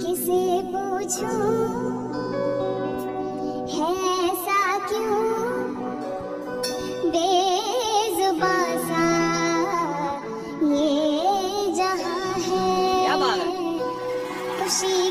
किसे पूछूं है ऐसा क्यों बेजुबां सा ये जहां है। क्या बात है। खुशी